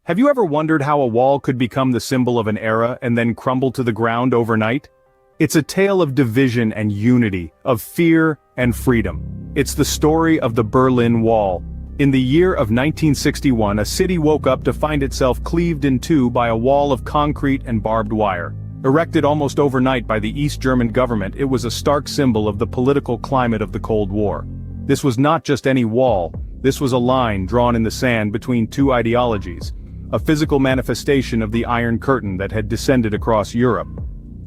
Have you ever wondered how a wall could become the symbol of an era and then crumble to the ground overnight? It's a tale of division and unity, of fear and freedom. It's the story of the Berlin Wall. In the year of 1961, a city woke up to find itself cleaved in two by a wall of concrete and barbed wire. Erected almost overnight by the East German government, it was a stark symbol of the political climate of the Cold War. This was not just any wall, this was a line drawn in the sand between two ideologies, a physical manifestation of the Iron Curtain that had descended across Europe.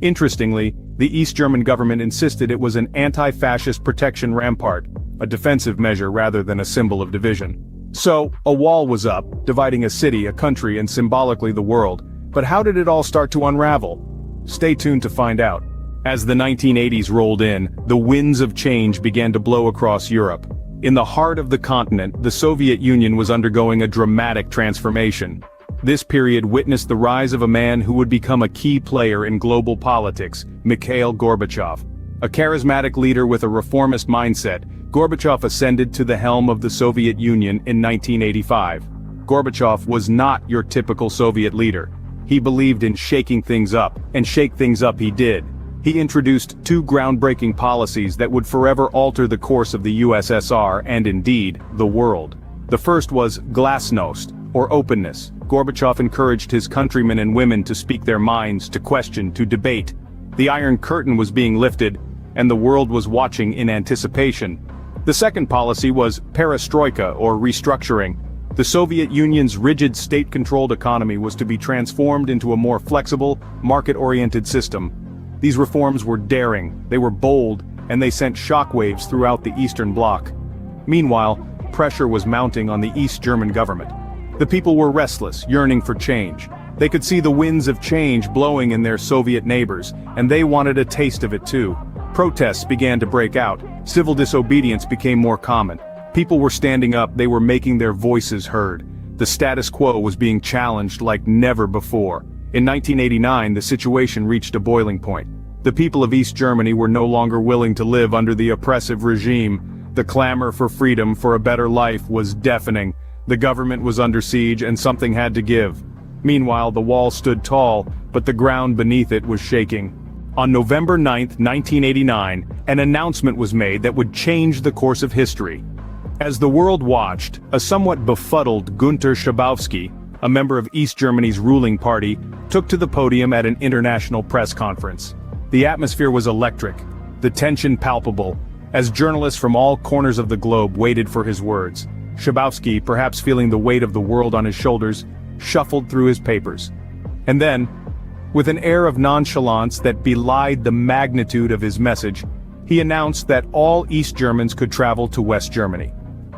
Interestingly, the East German government insisted it was an anti-fascist protection rampart, a defensive measure rather than a symbol of division. So, a wall was up, dividing a city, a country, and symbolically the world. But how did it all start to unravel? Stay tuned to find out. As the 1980s rolled in, the winds of change began to blow across Europe. In the heart of the continent, the Soviet Union was undergoing a dramatic transformation. This period witnessed the rise of a man who would become a key player in global politics, Mikhail Gorbachev. A charismatic leader with a reformist mindset, Gorbachev ascended to the helm of the Soviet Union in 1985. Gorbachev was not your typical Soviet leader. He believed in shaking things up, and shake things up he did. He introduced two groundbreaking policies that would forever alter the course of the USSR and indeed, the world. The first was glasnost, or openness. Gorbachev encouraged his countrymen and women to speak their minds, to question, to debate. The Iron Curtain was being lifted, and the world was watching in anticipation. The second policy was perestroika, or restructuring. The Soviet Union's rigid state-controlled economy was to be transformed into a more flexible, market-oriented system. These reforms were daring, they were bold, and they sent shockwaves throughout the Eastern Bloc. Meanwhile, pressure was mounting on the East German government. The people were restless, yearning for change. They could see the winds of change blowing in their Soviet neighbors, and they wanted a taste of it too. Protests began to break out, civil disobedience became more common. People were standing up, they were making their voices heard. The status quo was being challenged like never before. In 1989, the situation reached a boiling point. The people of East Germany were no longer willing to live under the oppressive regime. The clamor for freedom, for a better life, was deafening. The government was under siege and something had to give. Meanwhile, the wall stood tall, but the ground beneath it was shaking. On November 9, 1989, an announcement was made that would change the course of history. As the world watched, a somewhat befuddled Günter Schabowski, a member of East Germany's ruling party, took to the podium at an international press conference. The atmosphere was electric, the tension palpable, as journalists from all corners of the globe waited for his words. Schabowski, perhaps feeling the weight of the world on his shoulders, shuffled through his papers. And then, with an air of nonchalance that belied the magnitude of his message, he announced that all East Germans could travel to West Germany.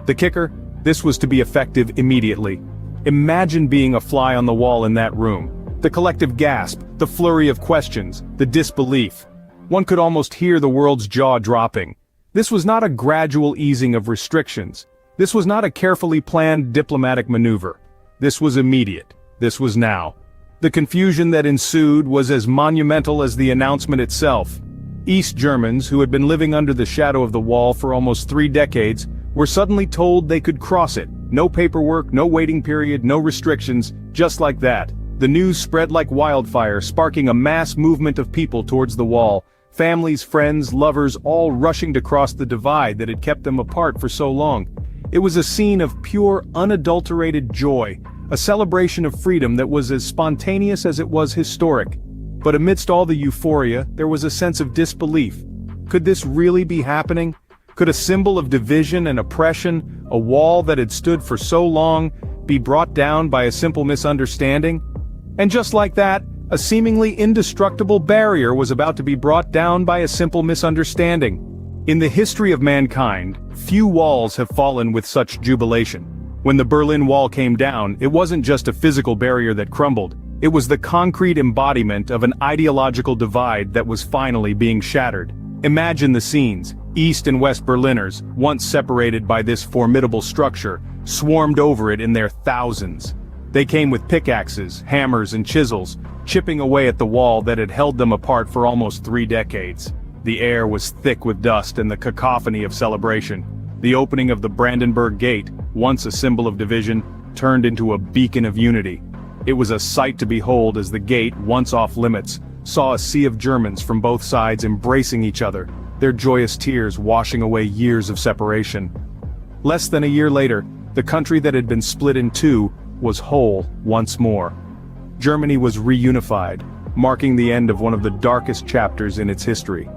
The kicker? This was to be effective immediately. Imagine being a fly on the wall in that room. The collective gasp, the flurry of questions, the disbelief. One could almost hear the world's jaw dropping. This was not a gradual easing of restrictions. This was not a carefully planned diplomatic maneuver. This was immediate. This was now. The confusion that ensued was as monumental as the announcement itself. East Germans, who had been living under the shadow of the wall for almost 3 decades, were suddenly told they could cross it. No paperwork, no waiting period, no restrictions, just like that. The news spread like wildfire, sparking a mass movement of people towards the wall. Families, friends, lovers, all rushing to cross the divide that had kept them apart for so long. It was a scene of pure, unadulterated joy, a celebration of freedom that was as spontaneous as it was historic. But amidst all the euphoria, there was a sense of disbelief. Could this really be happening? Could a symbol of division and oppression, a wall that had stood for so long, be brought down by a simple misunderstanding? And just like that, a seemingly indestructible barrier was about to be brought down by a simple misunderstanding. In the history of mankind, few walls have fallen with such jubilation. When the Berlin Wall came down, it wasn't just a physical barrier that crumbled. It was the concrete embodiment of an ideological divide that was finally being shattered. Imagine the scenes. East and West Berliners, once separated by this formidable structure, swarmed over it in their thousands. They came with pickaxes, hammers, and chisels, chipping away at the wall that had held them apart for almost 3 decades. The air was thick with dust and the cacophony of celebration. The opening of the Brandenburg Gate, once a symbol of division, turned into a beacon of unity. It was a sight to behold as the gate, once off limits, saw a sea of Germans from both sides embracing each other, their joyous tears washing away years of separation. Less than a year later, the country that had been split in two was whole once more. Germany was reunified, marking the end of one of the darkest chapters in its history.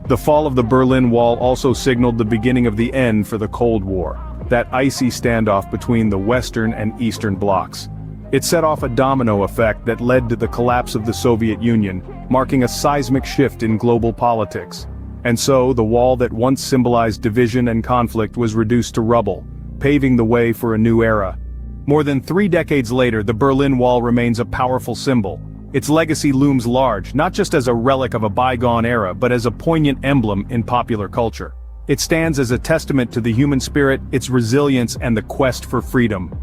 The fall of the Berlin Wall also signaled the beginning of the end for the Cold War, that icy standoff between the Western and Eastern blocs. It set off a domino effect that led to the collapse of the Soviet Union, marking a seismic shift in global politics. And so, the wall that once symbolized division and conflict was reduced to rubble, paving the way for a new era. More than 3 decades later, the Berlin Wall remains a powerful symbol. Its legacy looms large, not just as a relic of a bygone era, but as a poignant emblem in popular culture. It stands as a testament to the human spirit, its resilience, and the quest for freedom.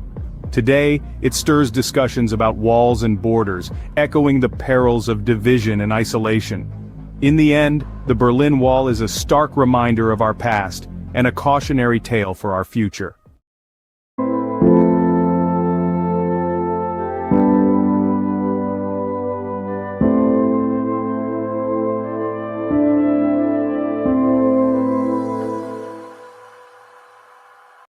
Today, it stirs discussions about walls and borders, echoing the perils of division and isolation. In the end, the Berlin Wall is a stark reminder of our past, and a cautionary tale for our future.